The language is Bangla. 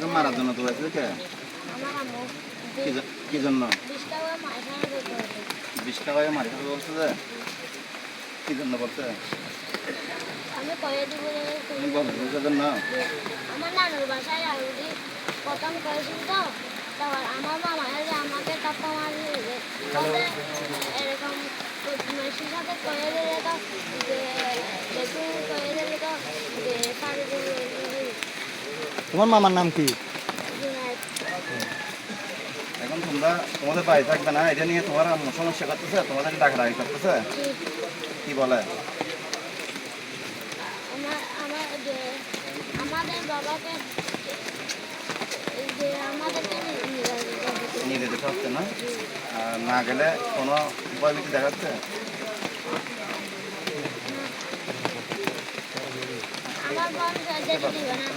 তোমাকে মারার জন্য তো হয়েছে কে? আমার আম্মু কি জন্য? 20 টাকা মাইনে দিতে হবে। 20 টাকায় মারি খাবে বলছে যে? কি জন্য বলছে? আমি কয়ে দিব তুমি বলো বুঝার জন্য? আমার নানুর বাসায় আলুদি প্রথম করেছিল তো তখন আমার মামা যে আমাকে টাপ্পা মারিয়ে এরকম মেশির সাথে করে দিলে তো যে একটু করে দিলে তো যে সাড়ে তোমার মামার নাম কি? এখন তোমরা তোমাদের বাড়ি থাকবে না, এটা নিয়ে তোমার আম্মু সমস্যা করতেছে, তোমাদের ডাকাডাকি করতেছে, কি বলে? আমাদের বাবাকে যে আমাদেরকে নিয়ে যেতে হচ্ছে না? আর না গেলে কোনো ভয়ভীতি দেখাচ্ছে? আমার বোন যেতে দিবে না।